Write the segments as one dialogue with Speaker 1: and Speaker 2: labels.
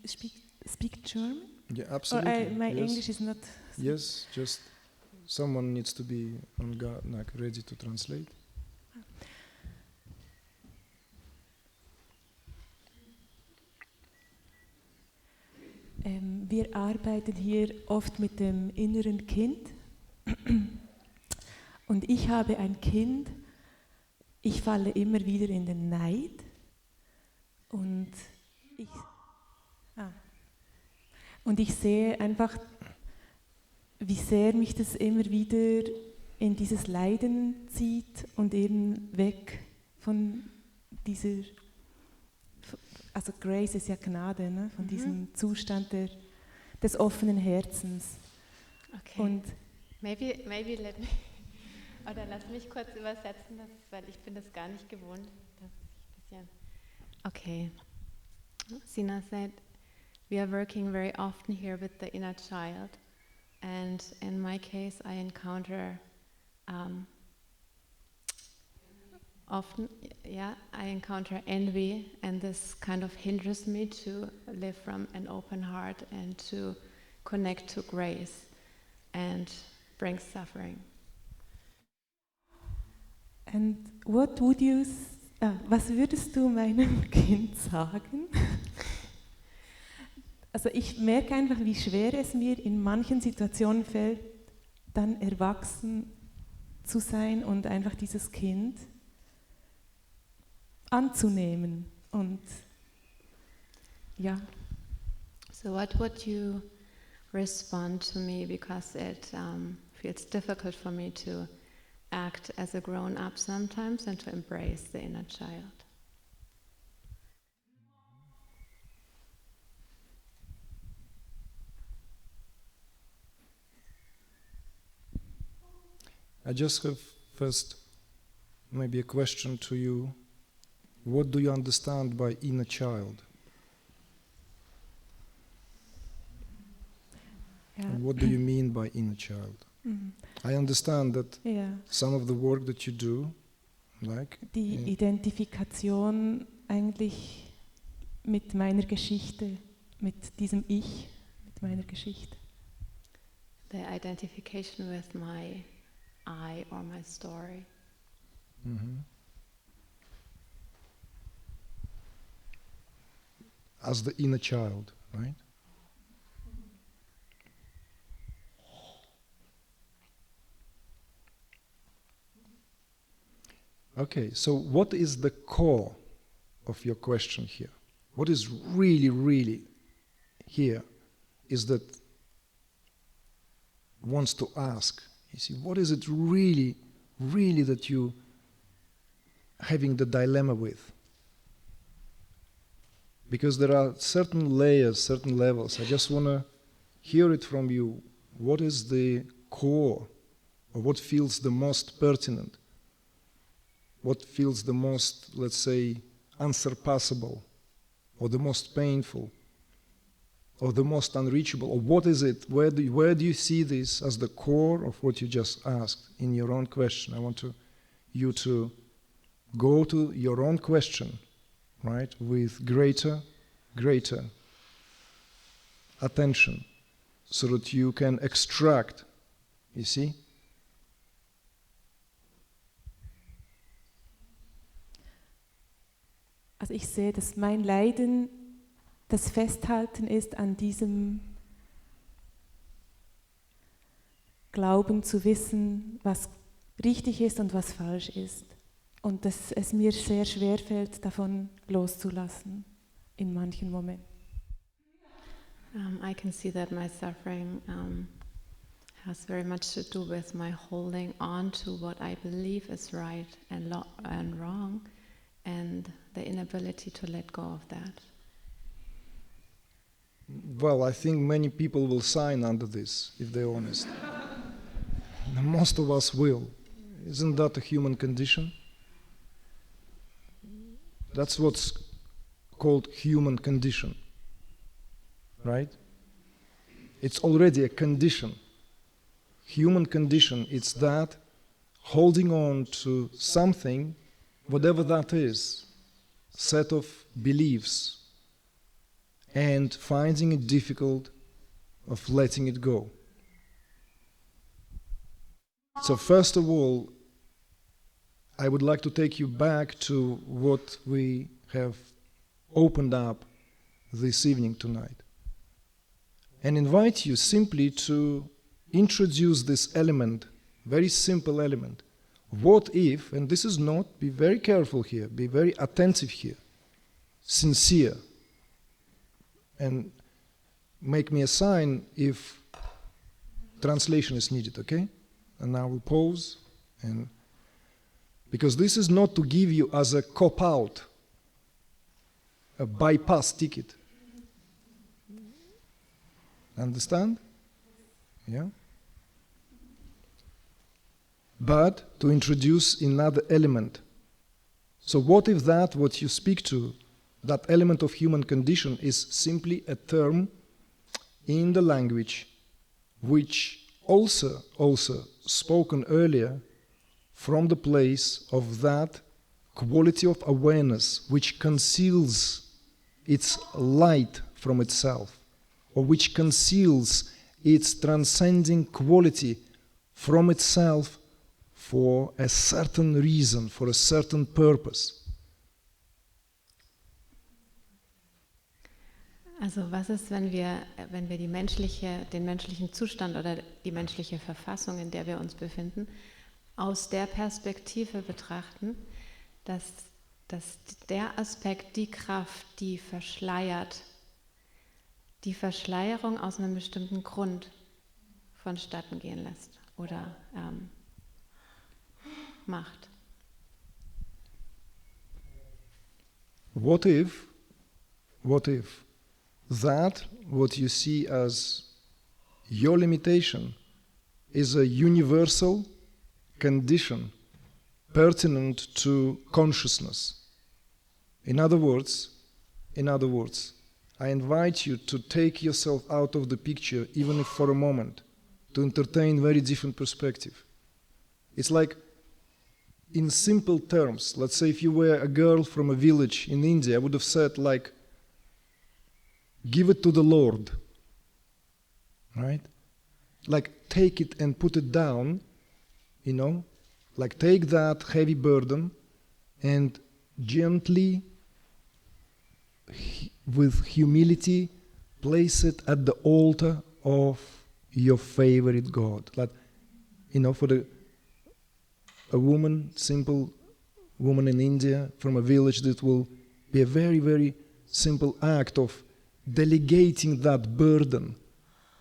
Speaker 1: speak German?
Speaker 2: Yeah, absolutely.
Speaker 1: My
Speaker 2: yes.
Speaker 1: English is not...
Speaker 2: Yes, just someone needs to be on guard, like ready to translate.
Speaker 1: Wir arbeiten hier oft mit dem inneren Kind. Und ich habe ein Kind, ich falle immer wieder in den Neid. Und ich sehe einfach, wie sehr mich das immer wieder in dieses Leiden zieht und eben weg von dieser, also Grace ist ja Gnade, ne? Von diesem Zustand des offenen Herzens.
Speaker 3: Okay.
Speaker 1: Und
Speaker 3: maybe let me, oder lass mich kurz übersetzen, weil ich bin das gar nicht gewohnt. Dass ich ein bisschen okay. Sina said, we are working very often here with the inner child, and in my case I encounter I encounter envy, and this kind of hinders me to live from an open heart and to connect to grace, and brings suffering.
Speaker 1: And what would you, was würdest du meinem Kind sagen? Also ich merke einfach, wie schwer es mir in manchen Situationen fällt, dann erwachsen zu sein und einfach dieses Kind anzunehmen. Und ja.
Speaker 3: So what would you respond to me, because it feels difficult for me to act as a grown-up sometimes and to embrace the inner child?
Speaker 2: I just have first maybe a question to you. What do you understand by inner child?
Speaker 1: Ja.
Speaker 2: And what do you mean by inner child? I understand that some of the work that you do, like
Speaker 1: die Identifikation eigentlich mit meiner Geschichte, mit diesem Ich, mit meiner Geschichte.
Speaker 3: The identification with my I or my story.
Speaker 2: As the inner child, right? Okay, so what is the core of your question here? What is really, really here is that wants to ask, you see, what is it really, really that you having the dilemma with? Because there are certain layers, certain levels. I just want to hear it from you. What is the core, or what feels the most pertinent? What feels the most, let's say, unsurpassable, or the most painful, or the most unreachable? Or what is it? Where do you see this as the core of what you just asked in your own question? I want you to go to your own question, right, with greater attention, so that you can extract, you see?
Speaker 1: Also ich sehe, dass mein Leiden das Festhalten ist an diesem Glauben zu wissen, was richtig ist und was falsch ist. Und dass es mir sehr schwer fällt, davon loszulassen in manchen Momenten.
Speaker 3: I can see that my suffering has very much to do with my holding on to what I believe is right and wrong, and the inability to let go of that.
Speaker 2: Well, I think many people will sign under this, if they're honest. Most of us will. Isn't that a human condition? That's what's called human condition, right? It's already a condition. Human condition, it's that holding on to something, whatever that is, set of beliefs, and finding it difficult of letting it go. So first of all, I would like to take you back to what we have opened up this evening tonight, and invite you simply to introduce this element, very simple element. What if, and this is not, be very careful here, be very attentive here, sincere, and make me a sign if translation is needed, okay? And I will pause, and because this is not to give you as a cop-out, a bypass ticket. Understand? Yeah? But to introduce another element. So what if that, what you speak to, that element of human condition is simply a term in the language which also spoken earlier from the place of that quality of awareness which conceals its light from itself, or which conceals its transcending quality from itself for a certain reason, for a certain purpose.
Speaker 3: Also was ist, wenn wir den menschlichen Zustand oder die menschliche Verfassung, in der wir uns befinden, aus der Perspektive betrachten, dass der Aspekt, die Kraft, die verschleiert, die Verschleierung aus einem bestimmten Grund vonstatten gehen lässt oder macht.
Speaker 2: What if that what you see as your limitation is a universal condition pertinent to consciousness? In other words, I invite you to take yourself out of the picture, even if for a moment, to entertain very different perspective. It's like, in simple terms, let's say if you were a girl from a village in India, I would have said like, give it to the Lord, right? Like take it and put it down, you know, like take that heavy burden and gently, with humility, place it at the altar of your favorite God. Like, you know, for a woman, simple woman in India from a village, that will be a very, very simple act of delegating that burden,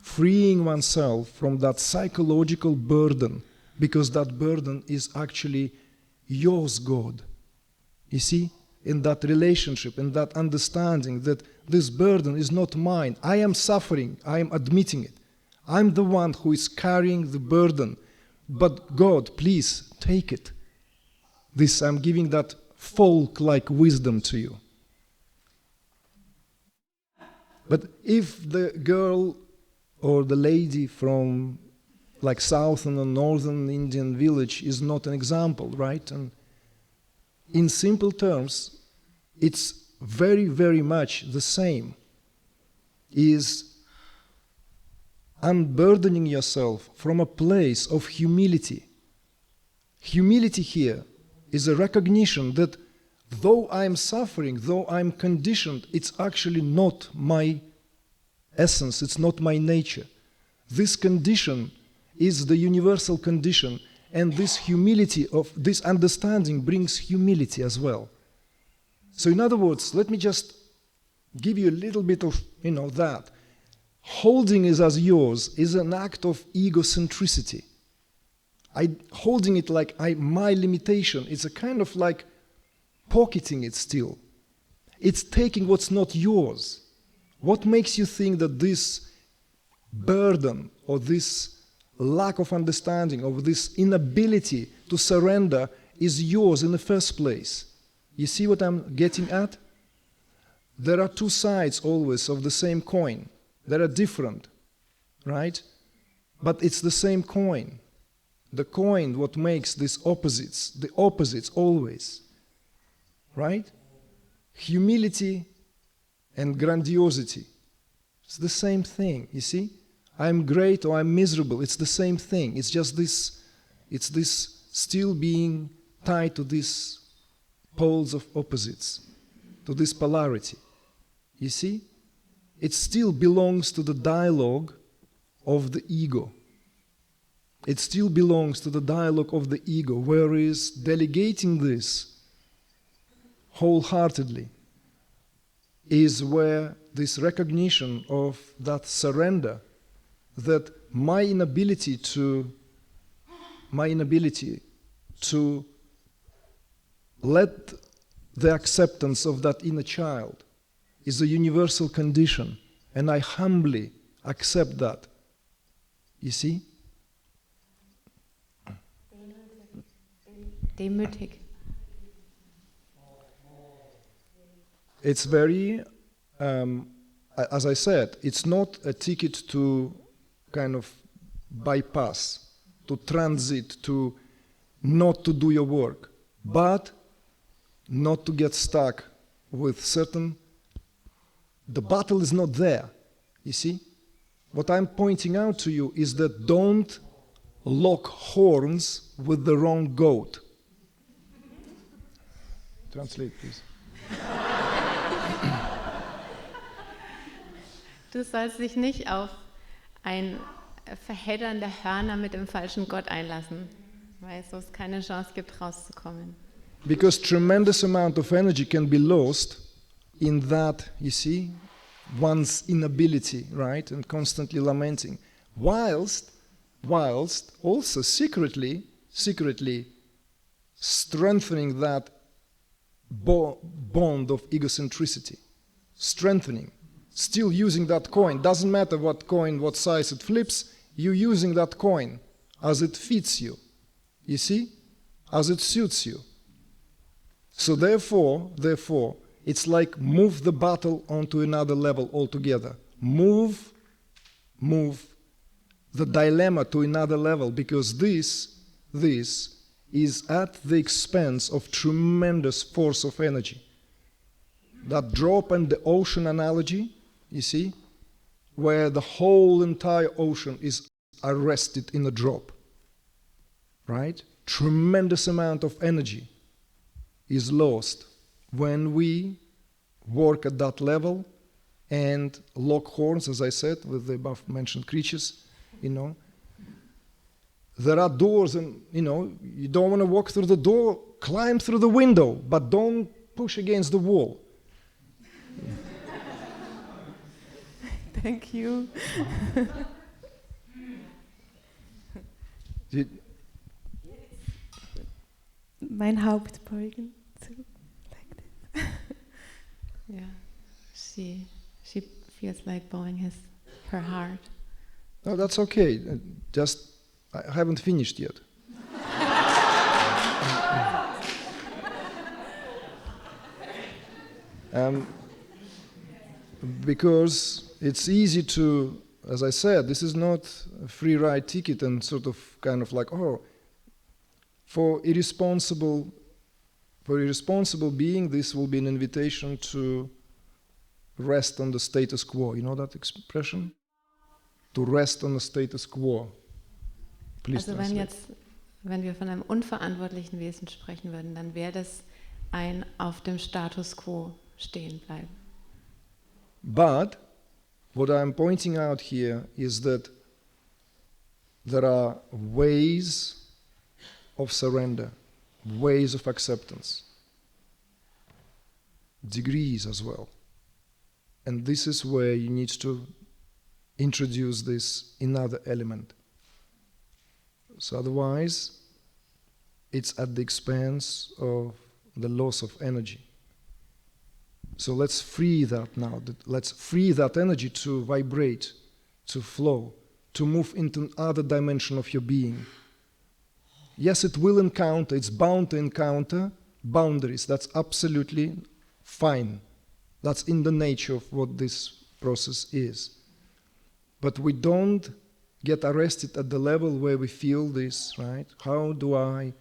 Speaker 2: freeing oneself from that psychological burden, because that burden is actually yours, God. You see, in that relationship, in that understanding that this burden is not mine. I am suffering, I am admitting it. I'm the one who is carrying the burden. But God, please take it. This, I'm giving that folk-like wisdom to you. But if the girl or the lady from like southern or northern Indian village is not an example, right? And in simple terms, it's very, very much the same. Is unburdening yourself from a place of humility. Humility here is a recognition that though I'm suffering, though I'm conditioned, it's actually not my essence, it's not my nature. This condition is the universal condition, and this humility of this understanding brings humility as well. So in other words, let me just give you a little bit of, that. Holding it as yours is an act of egocentricity. Holding it like my limitation, it's a kind of like pocketing it still. It's taking what's not yours. What makes you think that this burden or this lack of understanding, or this inability to surrender is yours in the first place? You see what I'm getting at? There are two sides always of the same coin. They are different, right? But it's the same coin. The coin, what makes these opposites, the opposites always, right? Humility and grandiosity. It's the same thing, you see? I'm great or I'm miserable, it's the same thing. It's just this, it's this still being tied to these poles of opposites, to this polarity. You see? It still belongs to the dialogue of the ego. It still belongs to the dialogue of the ego, whereas delegating this wholeheartedly is where this recognition of that surrender, that my inability to let the acceptance of that inner child is a universal condition, and I humbly accept that. You see?
Speaker 3: Demütig.
Speaker 2: It's very, as I said, it's not a ticket to kind of bypass, to transit, to not to do your work, but not to get stuck with certain. The battle is not there, you see? What I'm pointing out to you is that don't lock horns with the wrong goat. Translate, please.
Speaker 3: Du sollst dich nicht auf ein Verheddern der Hörner mit dem falschen Gott einlassen, weil es sonst keine Chance gibt, rauszukommen.
Speaker 2: Because tremendous amount of energy can be lost in that, you see, one's inability, right, and constantly lamenting, whilst also secretly strengthening that bond of egocentricity, strengthening, still using that coin. Doesn't matter what coin, what size it flips, you're using that coin as it fits you, you see, as it suits you. So therefore, it's like move the battle onto another level altogether. Move the dilemma to another level, because this is at the expense of tremendous force of energy. That drop in the ocean analogy, you see, where the whole entire ocean is arrested in a drop, right? Tremendous amount of energy is lost when we work at that level and lock horns, as I said, with the above mentioned creatures, you know. There are doors, and you know, you don't want to walk through the door, climb through the window, but don't push against the wall.
Speaker 1: Thank you. Mein Haupt beugen. Like this.
Speaker 3: Yeah, she feels like bowing her heart.
Speaker 2: No, that's okay. Just I haven't finished yet. Because it's easy to, as I said, this is not a free ride ticket and sort of kind of like, oh, for irresponsible being, this will be an invitation to rest on the status quo. You know that expression? To rest on the status quo. Please
Speaker 3: Also
Speaker 2: translate.
Speaker 3: wenn wir von einem unverantwortlichen Wesen sprechen würden, dann wäre das ein auf dem Status quo stehen bleiben.
Speaker 2: But what I'm pointing out here is that there are ways of surrender, ways of acceptance, degrees as well. And this is where you need to introduce this another element. So otherwise, it's at the expense of the loss of energy. So let's free that now. Let's free that energy to vibrate, to flow, to move into another dimension of your being. Yes, it will encounter, it's bound to encounter boundaries. That's absolutely fine. That's in the nature of what this process is. But we don't get arrested at the level where we feel this, right? How do I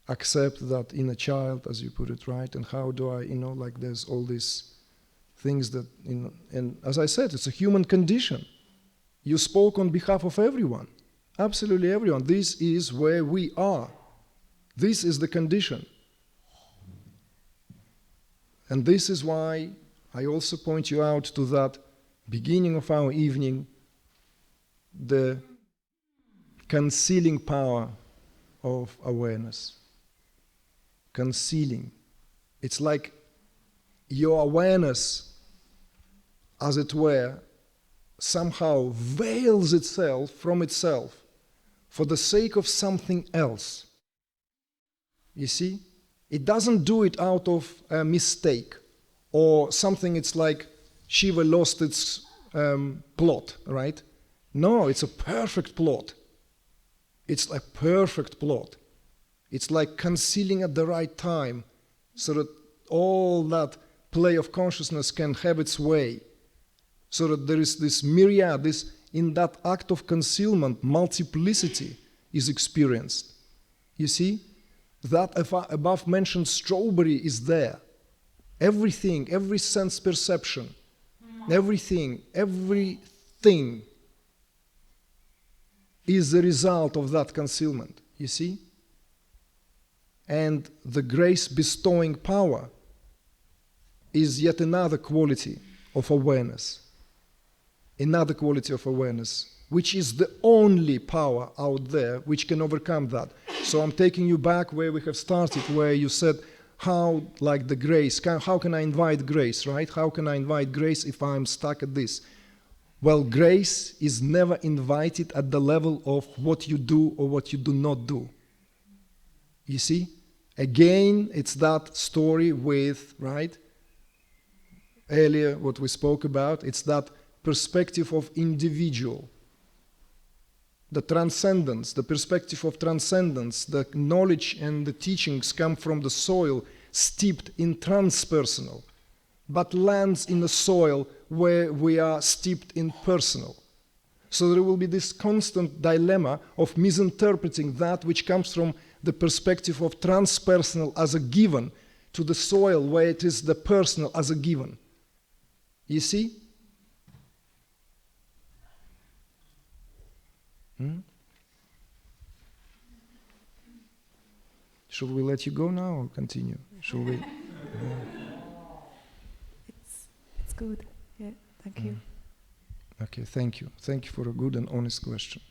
Speaker 2: accept that inner child, as you put it, right? And how do I, like there's all these things that, and as I said, it's a human condition. You spoke on behalf of everyone, absolutely everyone. This is where we are. This is the condition. And this is why I also point you out to that beginning of our evening, the concealing power of awareness. Concealing. It's like your awareness, as it were, somehow veils itself from itself for the sake of something else. You see? It doesn't do it out of a mistake or something. It's like Shiva lost its plot, right? No, it's a perfect plot. It's a perfect plot. It's like concealing at the right time so that all that play of consciousness can have its way. So that there is this myriad, in that act of concealment, multiplicity is experienced. You see? That above mentioned strawberry is there. Everything, every sense perception, everything is the result of that concealment, you see? And the grace bestowing power is yet another quality of awareness. Another quality of awareness, which is the only power out there which can overcome that. So I'm taking you back where we have started, where you said, how, like the grace, how can I invite grace, right? How can I invite grace if I'm stuck at this? Well, grace is never invited at the level of what you do or what you do not do. You see? Again, it's that story with, right? Earlier, what we spoke about, it's that perspective of individual. The transcendence, the perspective of transcendence, the knowledge and the teachings come from the soil steeped in transpersonal, but lands in a soil where we are steeped in personal. So there will be this constant dilemma of misinterpreting that which comes from the perspective of transpersonal as a given to the soil where it is the personal as a given. You see? Should we let you go now or continue? Should we?
Speaker 1: It's good. Yeah, thank you.
Speaker 2: Okay, thank you. Thank you for a good and honest question.